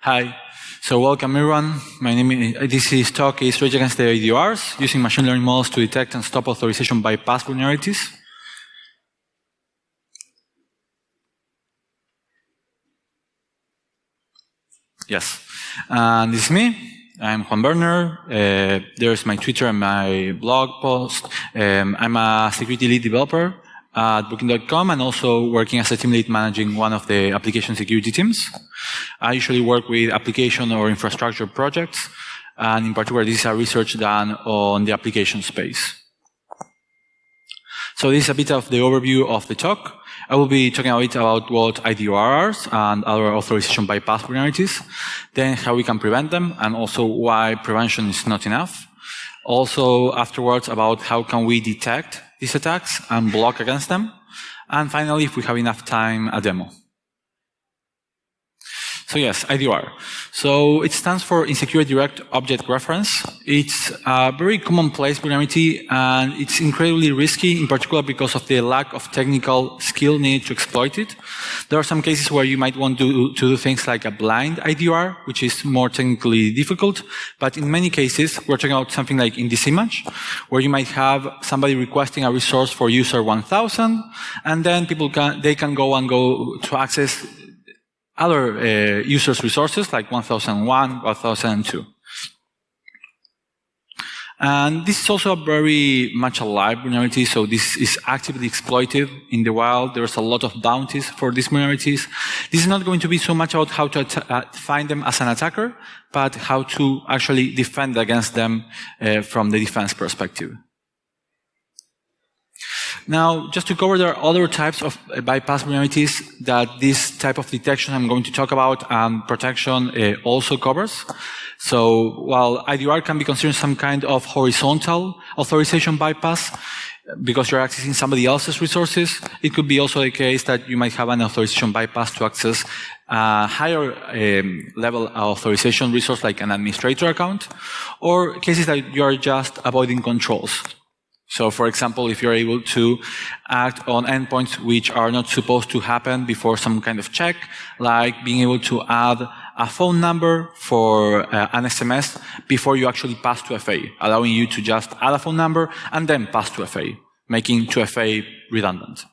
Hi. So welcome everyone. This talk is Rage Against the IDORs, using machine learning models to detect and stop authorization bypass vulnerabilities. Yes. And this is me. I'm Juan Berner. There's my Twitter and my blog post. I'm a security lead developer at Booking.com and also working as a team lead managing one of the application security teams. I usually work with application or infrastructure projects, and in particular, this is a research done on the application space. So this is a bit of the overview of the talk. I will be talking a bit about what IDORs and other authorization bypass vulnerabilities, then how we can prevent them, and also why prevention is not enough. Also, afterwards, about how can we detect these attacks and block against them. And finally, if we have enough time, a demo. So yes, IDOR. So it stands for Insecure Direct Object Reference. It's a very commonplace vulnerability, and it's incredibly risky, in particular because of the lack of technical skill needed to exploit it. There are some cases where you might want to do things like a blind IDOR, which is more technically difficult. But in many cases, we're talking about something like in this image, where you might have somebody requesting a resource for user 1000, and then they can go to access other users' resources like 1001, 1002. And this is also a very much alive vulnerability, so this is actively exploited in the wild. There's a lot of bounties for these vulnerabilities. This is not going to be so much about how to find them as an attacker, but how to actually defend against them from the defense perspective. Now, just to cover, there are other types of bypass vulnerabilities that this type of detection I'm going to talk about and protection also covers. So while IDOR can be considered some kind of horizontal authorization bypass, because you're accessing somebody else's resources, it could be also the case that you might have an authorization bypass to access a higher level authorization resource like an administrator account, or cases that you are just avoiding controls. So, for example, if you're able to act on endpoints which are not supposed to happen before some kind of check, like being able to add a phone number for an SMS before you actually pass to FA, allowing you to just add a phone number and then pass to FA, making 2FA redundant.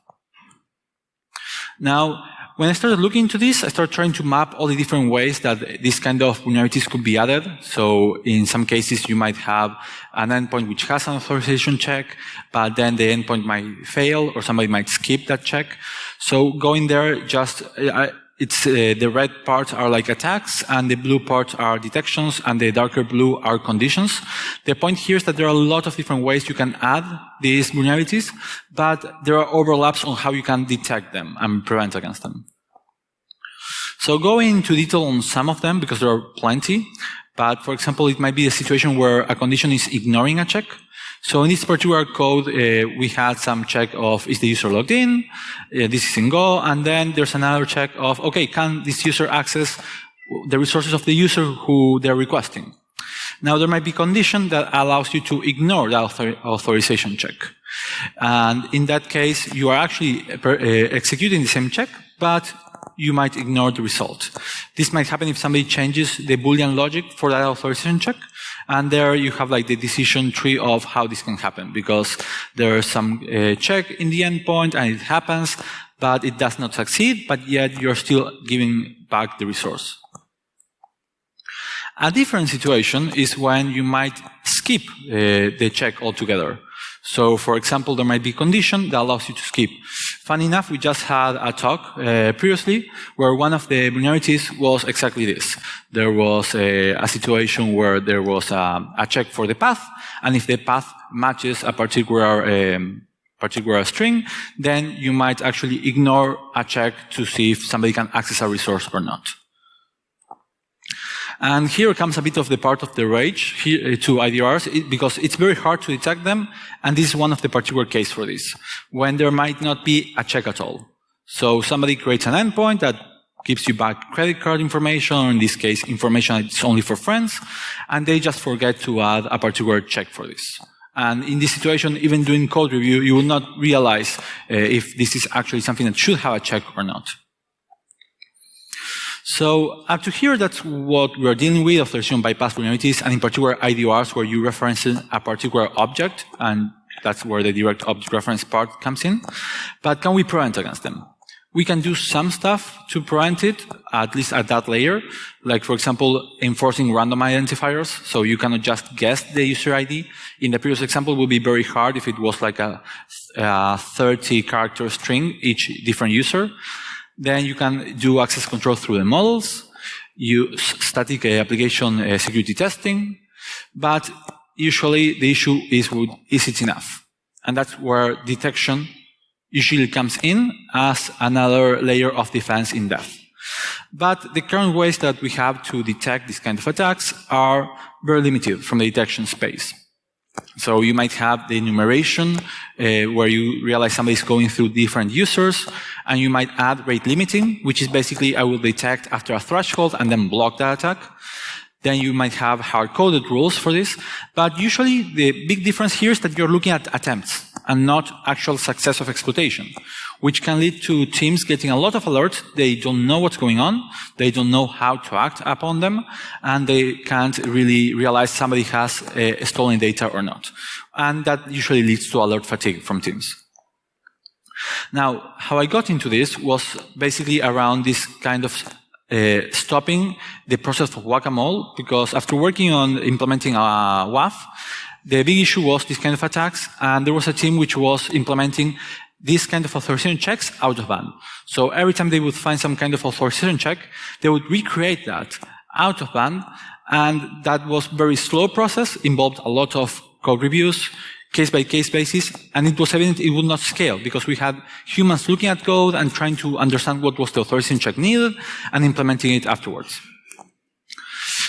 Now, when I started looking into this, I started trying to map all the different ways that this kind of vulnerabilities could be added. So in some cases, you might have an endpoint which has an authorization check, but then the endpoint might fail or somebody might skip that check. So going there, the red parts are like attacks, and the blue parts are detections, and the darker blue are conditions. The point here is that there are a lot of different ways you can add these vulnerabilities, but there are overlaps on how you can detect them and prevent against them. So going into detail on some of them, because there are plenty, but for example, it might be a situation where a condition is ignoring a check. So in this particular code, we had some check of, is the user logged in? This is in Go. And then there's another check of, okay, can this user access the resources of the user who they're requesting? Now, there might be a condition that allows you to ignore the authorization check. And in that case, you are actually executing the same check, but you might ignore the result. This might happen if somebody changes the Boolean logic for that authorization check. And there you have like the decision tree of how this can happen, because there is some check in the endpoint and it happens, but it does not succeed, but yet you're still giving back the resource. A different situation is when you might skip the check altogether. So, for example, there might be a condition that allows you to skip. Funny enough, we just had a talk previously where one of the vulnerabilities was exactly this. There was a situation where there was a check for the path, and if the path matches a particular string, then you might actually ignore a check to see if somebody can access a resource or not. And here comes a bit of the part of the rage here, to IDORs, because it's very hard to detect them, and this is one of the particular cases for this, when there might not be a check at all. So somebody creates an endpoint that gives you back credit card information, or in this case, information that's only for friends, and they just forget to add a particular check for this. And in this situation, even doing code review, you will not realize if this is actually something that should have a check or not. So up to here, that's what we're dealing with, authorization bypass vulnerabilities, and in particular IDORs, where you reference a particular object, and that's where the direct object reference part comes in. But can we prevent against them? We can do some stuff to prevent it, at least at that layer, like, for example, enforcing random identifiers, so you cannot just guess the user ID. In the previous example, it would be very hard if it was like a 30-character string, each different user. Then you can do access control through the models, use static application security testing, but usually the issue is it enough? And that's where detection usually comes in as another layer of defense in depth. But the current ways that we have to detect these kind of attacks are very limited from the detection space. So you might have the enumeration where you realize somebody is going through different users, and you might add rate limiting, which is basically I will detect after a threshold and then block that attack. Then you might have hard-coded rules for this. But usually the big difference here is that you're looking at attempts and not actual success of exploitation, which can lead to teams getting a lot of alerts. They don't know what's going on. They don't know how to act upon them. And they can't really realize somebody has stolen data or not. And that usually leads to alert fatigue from teams. Now, how I got into this was basically around this kind of stopping the process of whack-a-mole, because after working on implementing a WAF, the big issue was this kind of attacks, and there was a team which was implementing these kind of authorization checks out of band. So every time they would find some kind of authorization check, they would recreate that out of band, and that was a very slow process, involved a lot of code reviews, case-by-case basis, and it was evident it would not scale because we had humans looking at code and trying to understand what was the authorization check needed and implementing it afterwards.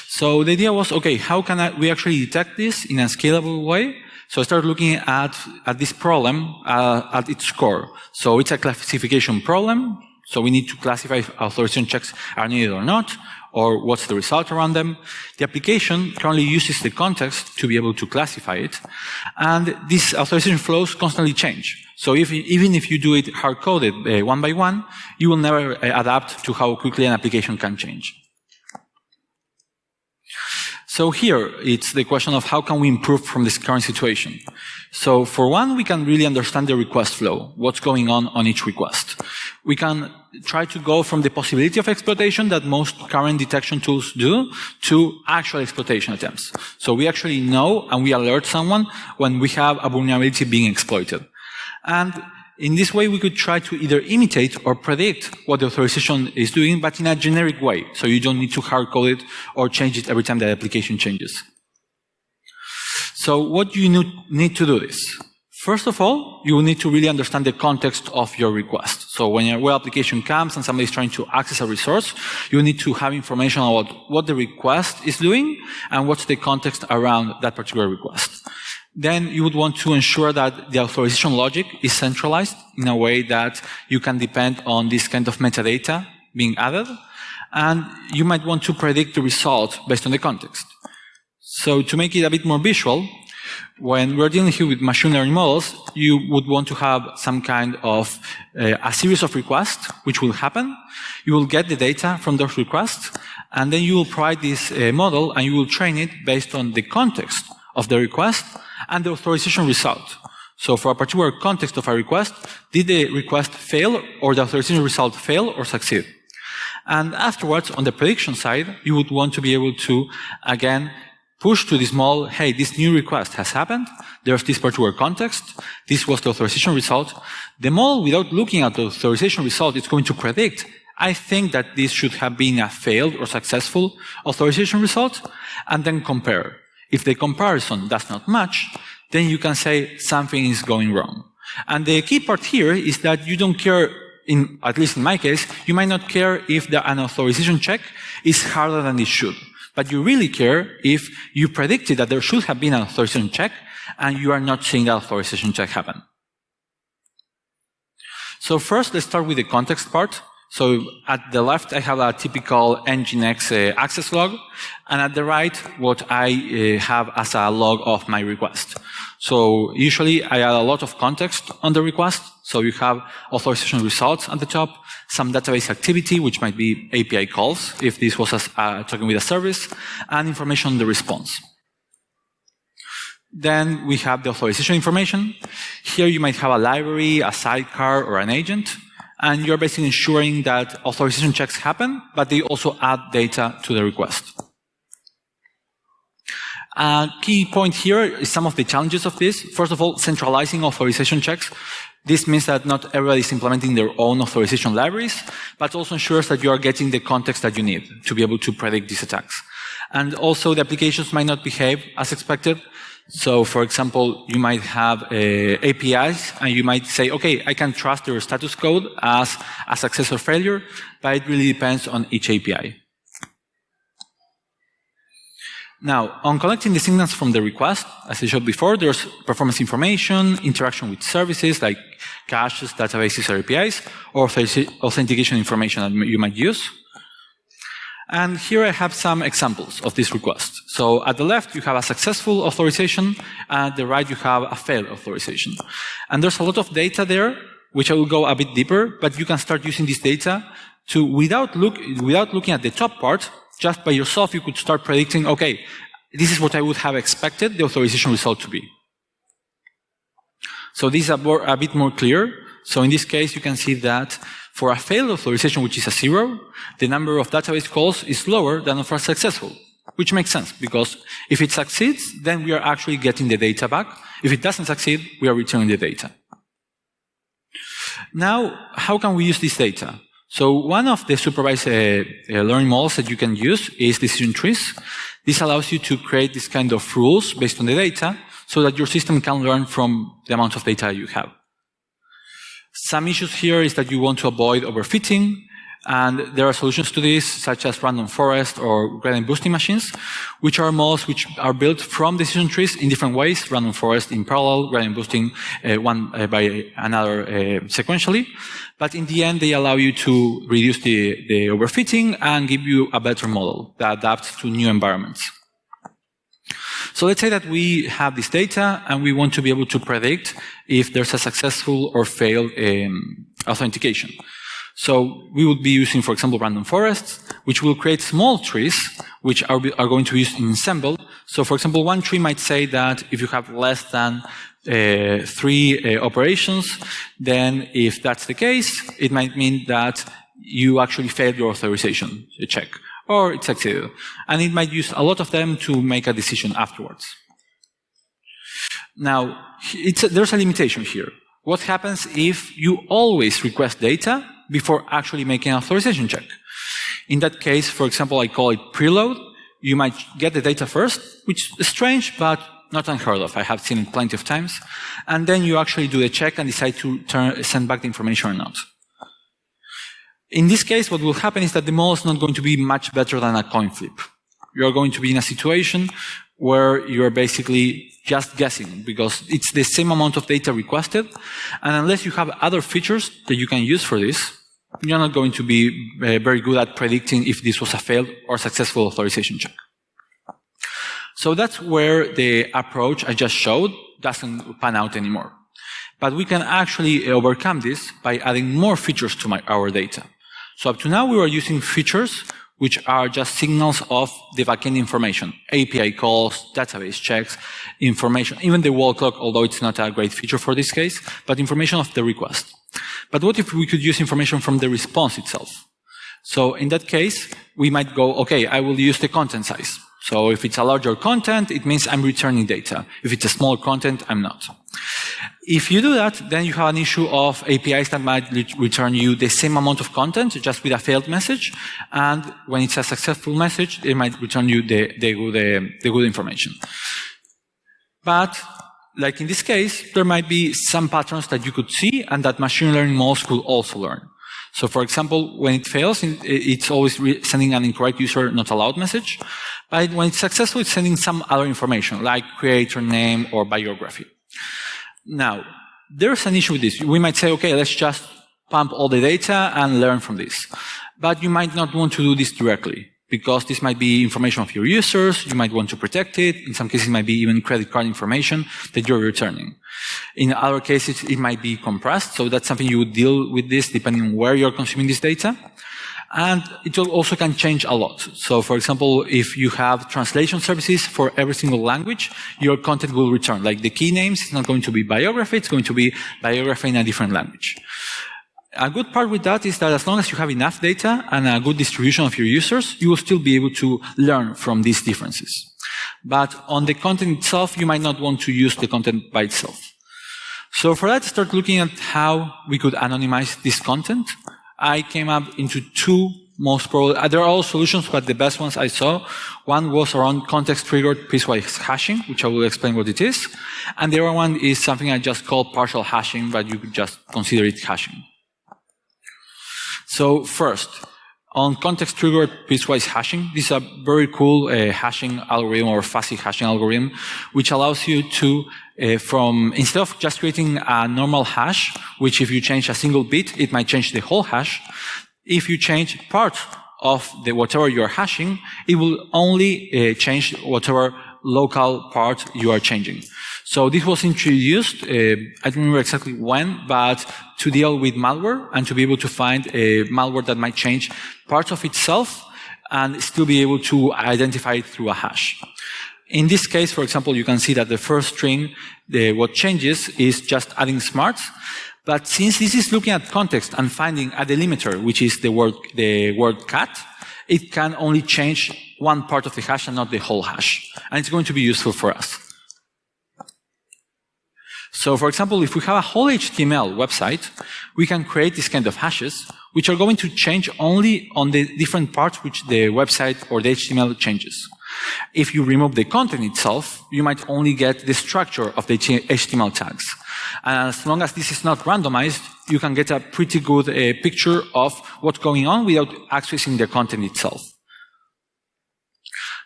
So the idea was, okay, how can we actually detect this in a scalable way? So I started looking at this problem at its core. So it's a classification problem. So we need to classify if authorization checks are needed or not, or what's the result around them. The application currently uses the context to be able to classify it. And these authorization flows constantly change. So even if you do it hard-coded one by one, you will never adapt to how quickly an application can change. So here, it's the question of how can we improve from this current situation. So for one, we can really understand the request flow, what's going on each request. We can try to go from the possibility of exploitation that most current detection tools do to actual exploitation attempts. So we actually know and we alert someone when we have a vulnerability being exploited. And in this way, we could try to either imitate or predict what the authorization is doing, but in a generic way. So you don't need to hard-code it or change it every time the application changes. So what do you need to do this? First of all, you will need to really understand the context of your request. So when your web application comes and somebody is trying to access a resource, you need to have information about what the request is doing and what's the context around that particular request. Then you would want to ensure that the authorization logic is centralized in a way that you can depend on this kind of metadata being added. And you might want to predict the result based on the context. So to make it a bit more visual, when we're dealing here with machine learning models, you would want to have some kind of a series of requests which will happen. You will get the data from those requests, and then you will provide this model and you will train it based on the context of the request and the authorization result. So for a particular context of a request, did the request fail or the authorization result fail or succeed? And afterwards, on the prediction side, you would want to be able to, again, push to this model, hey, this new request has happened, there's this particular context, this was the authorization result. The model, without looking at the authorization result, is going to predict, I think that this should have been a failed or successful authorization result, and then compare. If the comparison does not match, then you can say something is going wrong. And the key part here is that you don't care, at least in my case, you might not care if an authorization check is harder than it should. But you really care if you predicted that there should have been an authorization check and you are not seeing that authorization check happen. So first, let's start with the context part. So at the left, I have a typical Nginx access log, and at the right, what I have as a log of my request. So usually, I add a lot of context on the request. So you have authorization results at the top, some database activity, which might be API calls, if this was talking with a service, and information on the response. Then we have the authorization information. Here you might have a library, a sidecar, or an agent. And you're basically ensuring that authorization checks happen, but they also add data to the request. A key point here is some of the challenges of this. First of all, centralizing authorization checks. This means that not everybody is implementing their own authorization libraries, but also ensures that you are getting the context that you need to be able to predict these attacks. And also the applications might not behave as expected. So, for example, you might have APIs, and you might say, okay, I can trust your status code as a success or failure, but it really depends on each API. Now, on collecting the signals from the request, as I showed before, there's performance information, interaction with services like caches, databases, or APIs, or authentication information that you might use. And here I have some examples of this request. So at the left, you have a successful authorization. At the right, you have a failed authorization. And there's a lot of data there, which I will go a bit deeper, but you can start using this data to, without looking at the top part, just by yourself, you could start predicting, okay, this is what I would have expected the authorization result to be. So this is a bit more clear. So in this case, you can see that for a failed authorization, which is a 0, the number of database calls is lower than for a successful, which makes sense, because if it succeeds, then we are actually getting the data back. If it doesn't succeed, we are returning the data. Now, how can we use this data? So one of the supervised learning models that you can use is decision trees. This allows you to create this kind of rules based on the data so that your system can learn from the amount of data you have. Some issues here is that you want to avoid overfitting, and there are solutions to this, such as random forest or gradient boosting machines, which are models which are built from decision trees in different ways, random forest in parallel, gradient boosting one by another sequentially. But in the end, they allow you to reduce the overfitting and give you a better model that adapts to new environments. So let's say that we have this data and we want to be able to predict if there's a successful or failed authentication. So we would be using, for example, random forests, which will create small trees, which are going to be used in ensemble. So, for example, one tree might say that if you have less than 3 operations, then if that's the case, it might mean that you actually failed your authorization check, or it succeeded. And it might use a lot of them to make a decision afterwards. Now, there's a limitation here. What happens if you always request data before actually making an authorization check? In that case, for example, I call it preload. You might get the data first, which is strange, but not unheard of. I have seen it plenty of times. And then you actually do the check and decide to send back the information or not. In this case, what will happen is that the model is not going to be much better than a coin flip. You are going to be in a situation where you are basically just guessing, because it's the same amount of data requested, and unless you have other features that you can use for this, you're not going to be very good at predicting if this was a failed or successful authorization check. So that's where the approach I just showed doesn't pan out anymore. But we can actually overcome this by adding more features to our data. So up to now, we were using features which are just signals of the backend information, API calls, database checks, information, even the wall clock, although it's not a great feature for this case, but information of the request. But what if we could use information from the response itself? So in that case, we might go, okay, I will use the content size. So if it's a larger content, it means I'm returning data. If it's a small content, I'm not. If you do that, then you have an issue of APIs that might return you the same amount of content, just with a failed message. And when it's a successful message, it might return you the good information. But, like in this case, there might be some patterns that you could see and that machine learning models could also learn. So, for example, when it fails, it's always sending an incorrect user not allowed message. But when it's successful, it's sending some other information, like creator name or biography. Now, there's an issue with this. We might say, okay, let's just pump all the data and learn from this. But you might not want to do this directly, because this might be information of your users, you might want to protect it, in some cases it might be even credit card information that you're returning. In other cases it might be compressed, so that's something you would deal with this depending on where you're consuming this data. And it also can change a lot. So for example, if you have translation services for every single language, your content will return. Like the key names, it's not going to be biography, it's going to be biography in a different language. A good part with that is that as long as you have enough data and a good distribution of your users, you will still be able to learn from these differences. But on the content itself, you might not want to use the content by itself. So for that, start looking at how we could anonymize this content. I came up into two most probably, there are all solutions, but the best ones I saw, one was around context-triggered piecewise hashing, which I will explain what it is. And the other one is something I just call partial hashing, but you could just consider it hashing. So first, on context-triggered piecewise hashing, this is a very cool hashing algorithm or fuzzy hashing algorithm, which allows you to, instead of just creating a normal hash, which if you change a single bit, it might change the whole hash. If you change part of whatever you're hashing, it will only change whatever local part you are changing. So this was introduced, I don't remember exactly when, but to deal with malware and to be able to find a malware that might change parts of itself and still be able to identify it through a hash. In this case, for example, you can see that the first string, what changes is just adding smarts. But since this is looking at context and finding a delimiter, which is the word cat, it can only change one part of the hash and not the whole hash. And it's going to be useful for us. So for example, if we have a whole HTML website, we can create this kind of hashes, which are going to change only on the different parts which the website or the HTML changes. If you remove the content itself, you might only get the structure of the HTML tags. And as long as this is not randomized, you can get a pretty good picture of what's going on without accessing the content itself.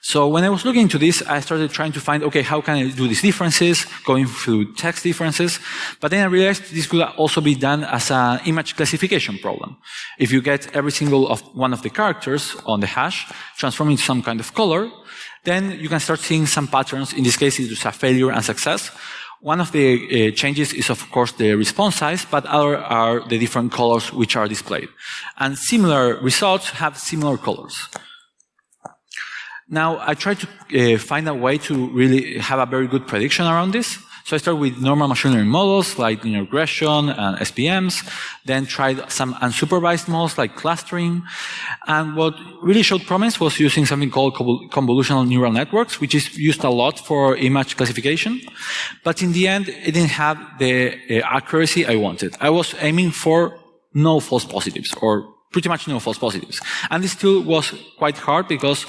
So when I was looking into this, I started trying to find, okay, how can I do these differences, going through text differences. But then I realized this could also be done as an image classification problem. If you get every single one of the characters on the hash transformed into some kind of color, then you can start seeing some patterns. In this case, it's a failure and success. One of the changes is, of course, the response size, but other are the different colors which are displayed. And similar results have similar colors. Now, I tried to find a way to really have a very good prediction around this. So I started with normal machine learning models like linear regression and SPMs, then tried some unsupervised models like clustering. And what really showed promise was using something called convolutional neural networks, which is used a lot for image classification. But in the end, it didn't have the accuracy I wanted. I was aiming for no false positives, or pretty much no false positives. And this still was quite hard because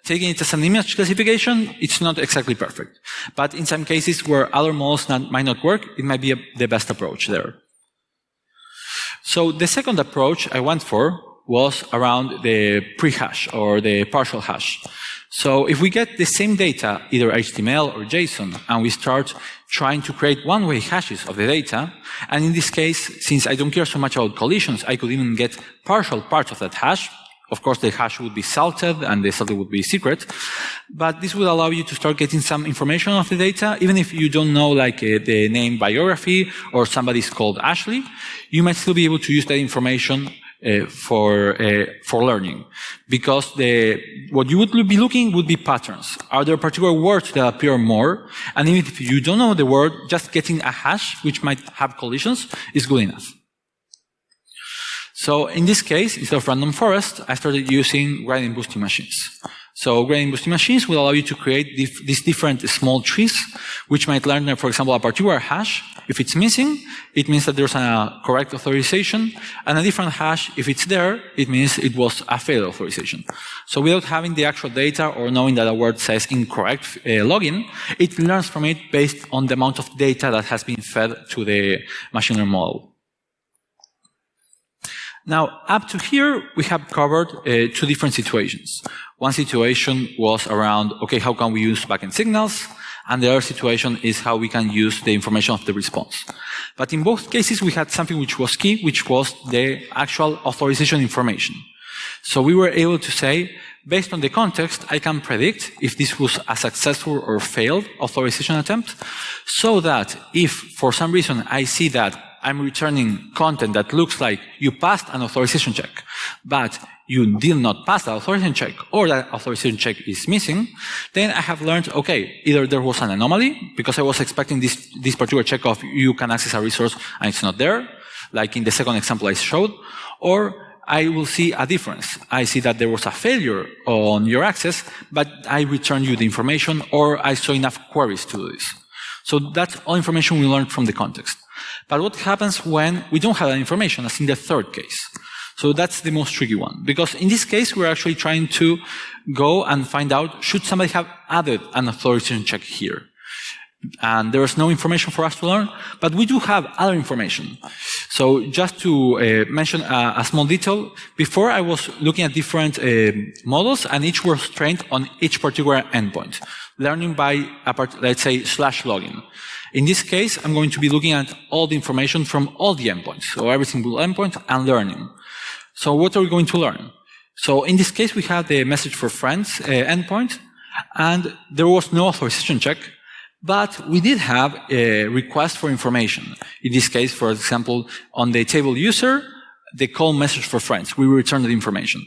taking it as an image classification, it's not exactly perfect. But in some cases where other models might not work, it might be the best approach there. So the second approach I went for was around the pre-hash or the partial hash. So if we get the same data, either HTML or JSON, and we start trying to create one-way hashes of the data, and in this case, since I don't care so much about collisions, I could even get partial parts of that hash. Of course, the hash would be salted, and the salted would be secret. But this will allow you to start getting some information of the data, even if you don't know, like the name biography or somebody's called Ashley. You might still be able to use that information for learning, because what you would be looking would be patterns. Are there particular words that appear more? And even if you don't know the word, just getting a hash which might have collisions is good enough. So in this case, instead of random forest, I started using gradient boosting machines. So gradient boosting machines will allow you to create these different small trees, which might learn, for example, a particular hash. If it's missing, it means that there's a correct authorization, and a different hash, if it's there, it means it was a failed authorization. So without having the actual data or knowing that a word says incorrect login, it learns from it based on the amount of data that has been fed to the machine learning model. Now, up to here, we have covered two different situations. One situation was around, okay, how can we use backend signals? and the other situation is how we can use the information of the response. But in both cases, we had something which was key, which was the actual authorization information. So we were able to say, based on the context, I can predict if this was a successful or failed authorization attempt, so that if for some reason I see that I'm returning content that looks like you passed an authorization check, but you did not pass the authorization check, or that authorization check is missing, then I have learned, okay, either there was an anomaly, because I was expecting this particular check of you can access a resource and it's not there, like in the second example I showed, or I will see a difference. I see that there was a failure on your access, but I returned you the information, or I saw enough queries to do this. So that's all information we learned from the context. But what happens when we don't have that information, as in the third case? So that's the most tricky one, because in this case, we're actually trying to go and find out, should somebody have added an authorization check here? And there is no information for us to learn, but we do have other information. So just to mention a small detail, before I was looking at different models, and each was trained on each particular endpoint, learning by, let's say, /login. In this case, I'm going to be looking at all the information from all the endpoints, so every single endpoint, and learning. So what are we going to learn? So in this case, we have the message for friends endpoint, and there was no authorization check, but we did have a request for information. In this case, for example, on the table user, the call message for friends. We returned the information.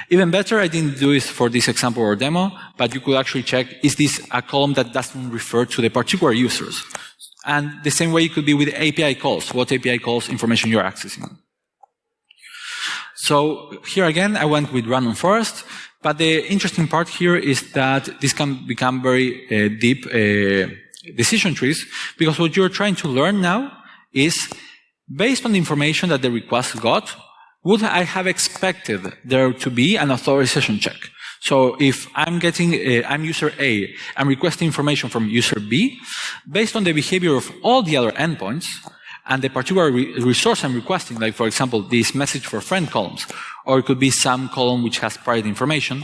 Even better, I didn't do it for this example or demo, but you could actually check, is this a column that doesn't refer to the particular users? And the same way it could be with API calls. What API calls information you're accessing? So here again, I went with random forest, but the interesting part here is that this can become very deep decision trees, because what you're trying to learn now is, based on the information that the request got, would I have expected there to be an authorization check? So if I'm getting, I'm user A, I'm requesting information from user B, based on the behavior of all the other endpoints, and the particular resource I'm requesting, like for example, this message for friend columns, or it could be some column which has private information,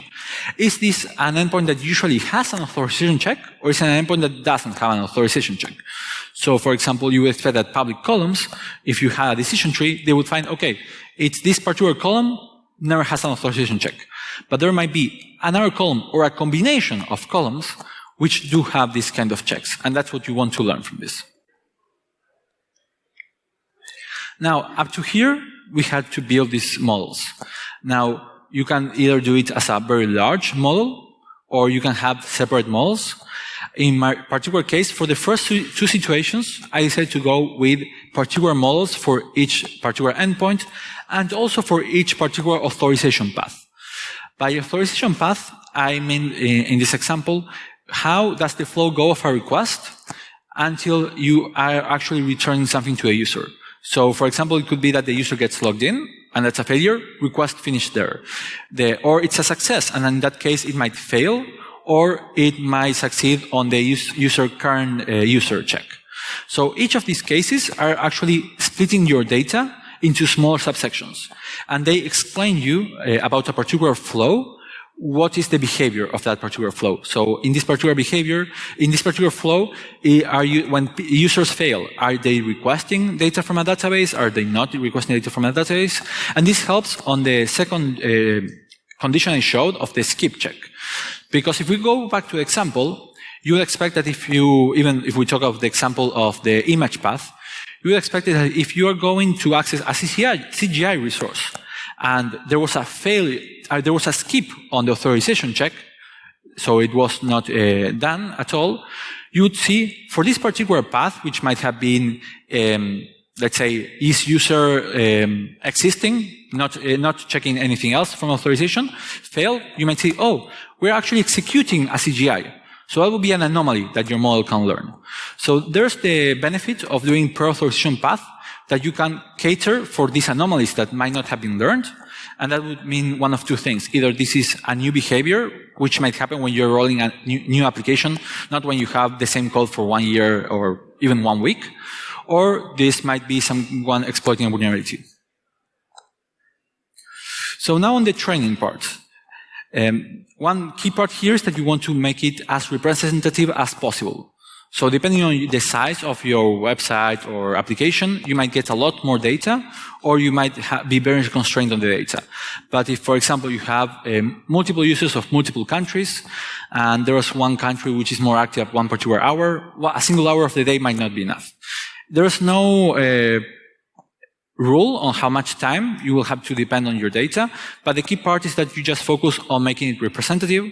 is this an endpoint that usually has an authorization check, or is it an endpoint that doesn't have an authorization check? So for example, you would expect that public columns, if you had a decision tree, they would find, okay, it's this particular column never has an authorization check. But there might be another column or a combination of columns which do have this kind of checks, and that's what you want to learn from this. Now, up to here, we had to build these models. Now, you can either do it as a very large model, or you can have separate models. In my particular case, for the first two situations, I decided to go with particular models for each particular endpoint, and also for each particular authorization path. By authorization path, I mean, in this example, how does the flow go of a request until you are actually returning something to a user? So, for example, it could be that the user gets logged in, and that's a failure, request finished there. Or it's a success, and in that case, it might fail, or it might succeed on the user current user check. So each of these cases are actually splitting your data into smaller subsections, and they explain you about a particular flow, what is the behavior of that particular flow. So in this particular behavior, in this particular flow, when users fail, are they requesting data from a database? Are they not requesting data from a database? And this helps on the second condition I showed of the skip check. Because if we go back to the example, you would expect that even if we talk of the example of the image path, you would expect that if you are going to access a CGI resource, and there was a failure, there was a skip on the authorization check, so it was not done at all, you would see for this particular path, which might have been, let's say, is user existing, not checking anything else from authorization, fail, you might say, oh, we're actually executing a CGI. So that would be an anomaly that your model can learn. So there's the benefit of doing per-authorization path, that you can cater for these anomalies that might not have been learned. And that would mean one of two things. Either this is a new behavior, which might happen when you're rolling a new application, not when you have the same code for 1 year or even 1 week. Or this might be someone exploiting a vulnerability. So now on the training part. One key part here is that you want to make it as representative as possible. So depending on the size of your website or application, you might get a lot more data, or you might be very constrained on the data. But if, for example, you have multiple users of multiple countries, and there is one country which is more active at one particular hour, a single hour of the day might not be enough. There is no rule on how much time you will have to depend on your data, but the key part is that you just focus on making it representative.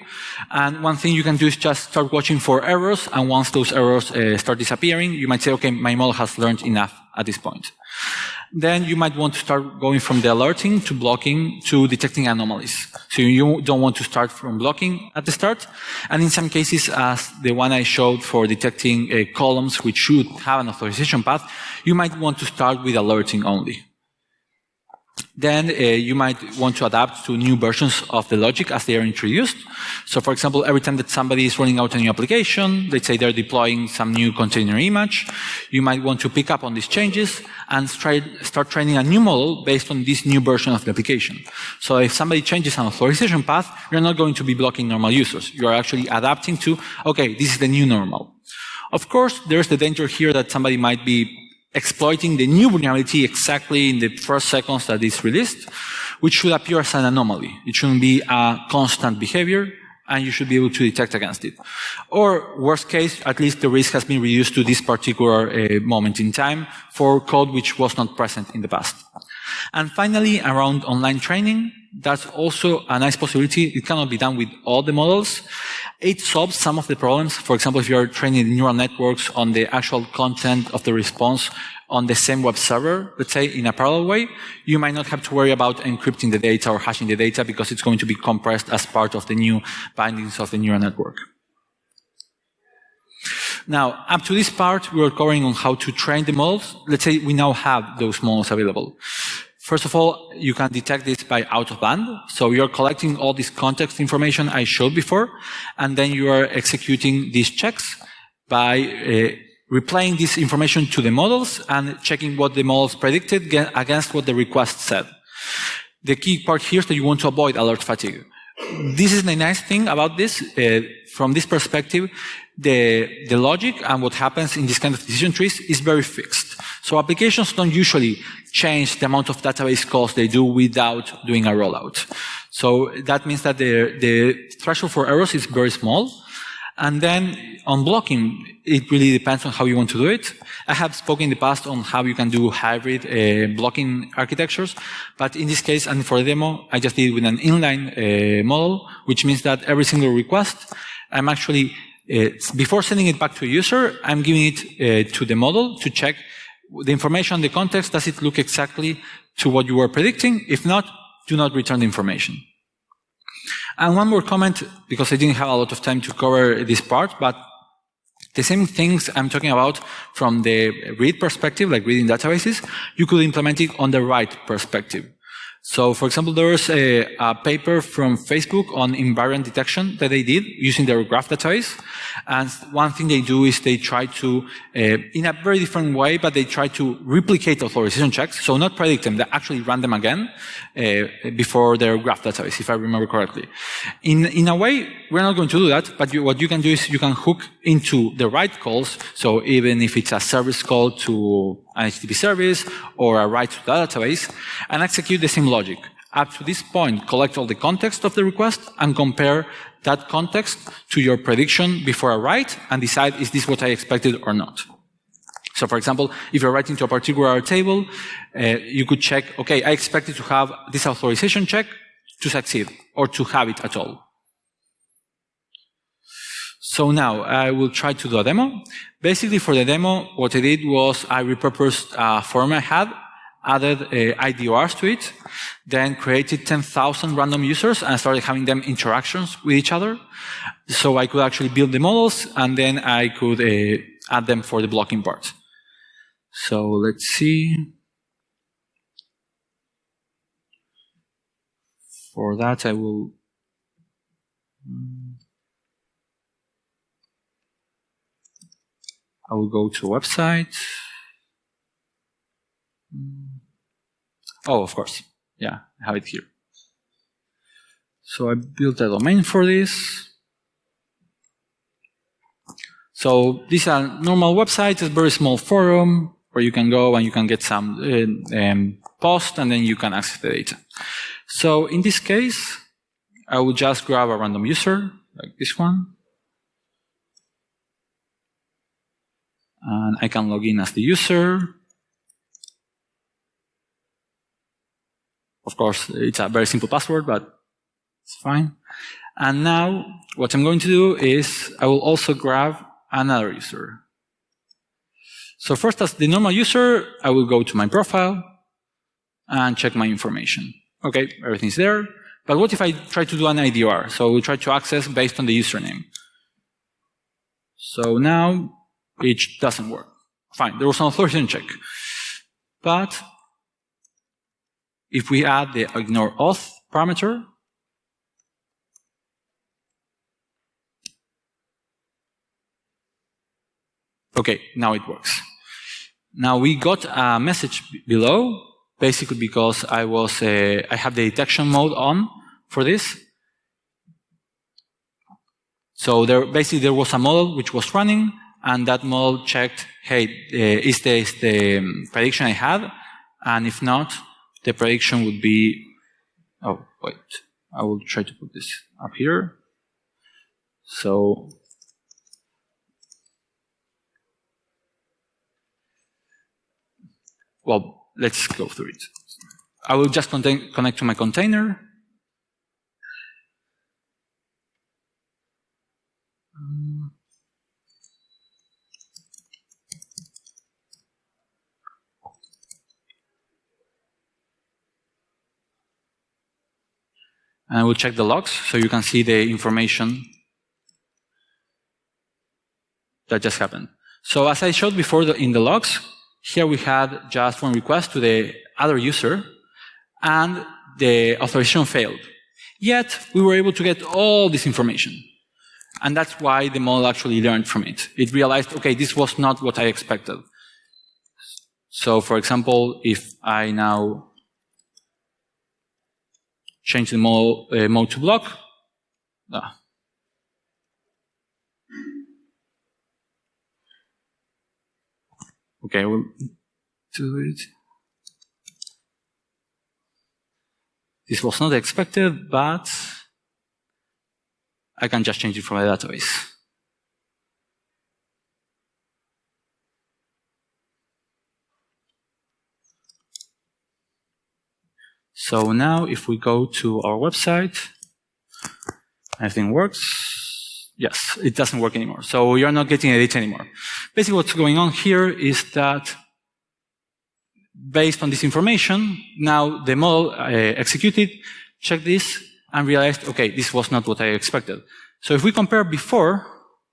And one thing you can do is just start watching for errors, and once those errors start disappearing, you might say, okay, my model has learned enough at this point. Then you might want to start going from the alerting to blocking to detecting anomalies. So you don't want to start from blocking at the start. And in some cases, as the one I showed for detecting columns which should have an authorization path, you might want to start with alerting only. Then you might want to adapt to new versions of the logic as they are introduced. So for example, every time that somebody is rolling out a new application, let's say they're deploying some new container image, you might want to pick up on these changes and start training a new model based on this new version of the application. So if somebody changes an authorization path, you're not going to be blocking normal users. You are actually adapting to, okay, this is the new normal. Of course, there's the danger here that somebody might be exploiting the new vulnerability exactly in the first seconds that it's released, which should appear as an anomaly. It shouldn't be a constant behavior, and you should be able to detect against it. Or, worst case, at least the risk has been reduced to this particular moment in time for code which was not present in the past. And finally, around online training, that's also a nice possibility. It cannot be done with all the models. It solves some of the problems. For example, if you're training neural networks on the actual content of the response on the same web server, let's say in a parallel way, you might not have to worry about encrypting the data or hashing the data because it's going to be compressed as part of the new bindings of the neural network. Now, up to this part, we were covering on how to train the models. Let's say we now have those models available. First of all, you can detect this by out of band. So you're collecting all this context information I showed before, and then you are executing these checks by replaying this information to the models and checking what the models predicted against what the request said. The key part here is that you want to avoid alert fatigue. This is the nice thing about this. From this perspective, the logic and what happens in this kind of decision trees is very fixed. So applications don't usually change the amount of database calls they do without doing a rollout. So that means that the threshold for errors is very small. And then on blocking, it really depends on how you want to do it. I have spoken in the past on how you can do hybrid blocking architectures, but in this case, and for the demo, I just did it with an inline model, which means that every single request, I'm actually, before sending it back to a user, I'm giving it to the model to check the information, the context, does it look exactly to what you were predicting? If not, do not return the information. And one more comment, because I didn't have a lot of time to cover this part, but the same things I'm talking about from the read perspective, like reading databases, you could implement it on the write perspective. So, for example, there was a paper from Facebook on invariant detection that they did using their graph database. And one thing they do is they try to, in a very different way, but they try to replicate authorization checks. So not predict them, they actually run them again before their graph database, if I remember correctly. In a way, we're not going to do that, but what you can do is you can hook into the write calls. So even if it's a service call to an HTTP service or a write to the database, and execute the same logic. Up to this point, collect all the context of the request and compare that context to your prediction before a write and decide, is this what I expected or not? So for example, if you're writing to a particular table, you could check, okay, I expected to have this authorization check to succeed or to have it at all. So now I will try to do a demo. Basically for the demo, what I did was I repurposed a form I had, added IDORs to it, then created 10,000 random users and started having them interactions with each other. So I could actually build the models and then I could add them for the blocking part. So let's see. For that I will go to a website. Oh, of course. Yeah, I have it here. So I built a domain for this. So this is a normal website, it's a very small forum where you can go and you can get some post and then you can access the data. So in this case, I will just grab a random user, like this one. And I can log in as the user. Of course, it's a very simple password, but it's fine. And now, what I'm going to do is I will also grab another user. So first, as the normal user, I will go to my profile and check my information. Okay, everything's there. But what if I try to do an IDOR? So we'll try to access based on the username. So now it doesn't work. Fine, there was an authorization check. But if we add the ignore auth parameter, okay, now it works. Now we got a message below, basically because I have the detection mode on for this. So basically there was a model which was running, and that model checked, hey, is this the prediction I had? And if not, the prediction would be, oh, wait, I will try to put this up here. So, well, let's go through it. I will just connect to my container. And I will check the logs so you can see the information that just happened. So as I showed before in the logs, here we had just one request to the other user, and the authorization failed. Yet, we were able to get all this information. And that's why the model actually learned from it. It realized, okay, this was not what I expected. So, for example, if I now change the mode to block, okay, we'll do it. This was not expected, but I can just change it from the database. So now if we go to our website, everything works. Yes, it doesn't work anymore. So you're not getting the data anymore. Basically what's going on here is that based on this information, now the model executed, checked this, and realized, okay, this was not what I expected. So if we compare before,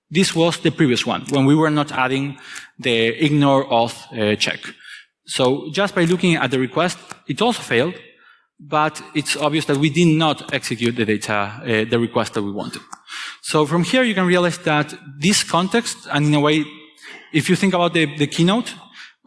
this was the previous one, when we were not adding the ignore auth check. So just by looking at the request, it also failed, but it's obvious that we did not execute the data, the request that we wanted. So from here, you can realize that this context, and in a way, if you think about the keynote,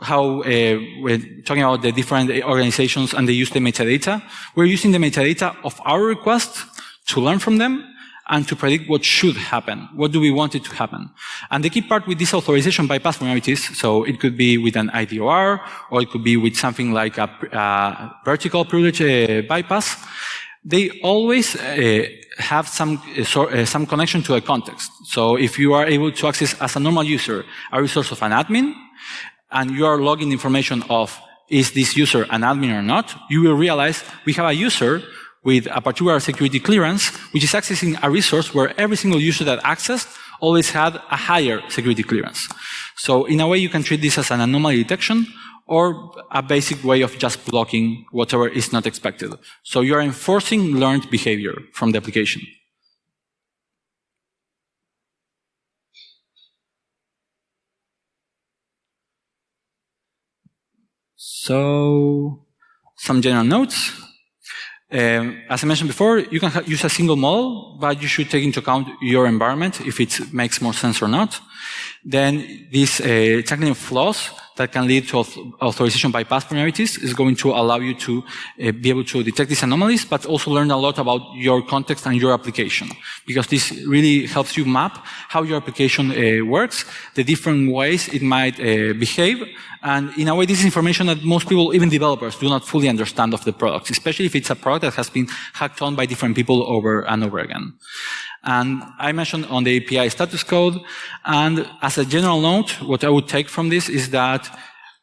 how we're talking about the different organizations and they use the metadata, we're using the metadata of our request to learn from them and to predict what should happen. What do we want it to happen? And the key part with this authorization bypass vulnerabilities, so it could be with an IDOR, or it could be with something like a vertical privilege bypass, they always have some connection to a context. So if you are able to access as a normal user a resource of an admin, and you are logging information of is this user an admin or not, you will realize we have a user with a particular security clearance, which is accessing a resource where every single user that accessed always had a higher security clearance. So in a way, you can treat this as an anomaly detection or a basic way of just blocking whatever is not expected. So you are enforcing learned behavior from the application. So, some general notes. As I mentioned before, you can use a single model, but you should take into account your environment, if it makes more sense or not. Then these tackling flaws that can lead to authorization bypass vulnerabilities. Is going to allow you to be able to detect these anomalies, but also learn a lot about your context and your application. Because this really helps you map how your application works, the different ways it might behave, and in a way this is information that most people, even developers, do not fully understand of the product, especially if it's a product that has been hacked on by different people over and over again. And I mentioned on the API status code, and as a general note, what I would take from this is that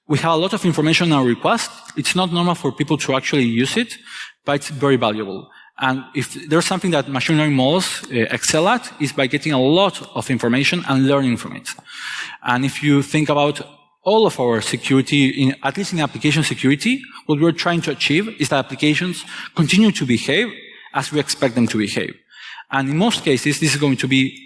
we have a lot of information on our request. It's not normal for people to actually use it, but it's very valuable. And if there's something that machine learning models excel at, is by getting a lot of information and learning from it. And if you think about all of our security, at least in application security, what we're trying to achieve is that applications continue to behave as we expect them to behave. And in most cases, this is going to be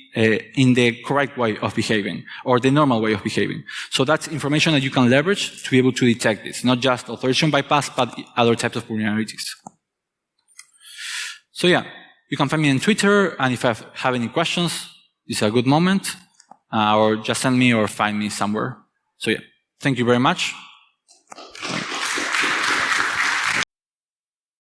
in the correct way of behaving, or the normal way of behaving. So that's information that you can leverage to be able to detect this, not just authorization bypass, but other types of vulnerabilities. So yeah, you can find me on Twitter, and if I have any questions, this is a good moment, or just send me or find me somewhere. So yeah, thank you very much.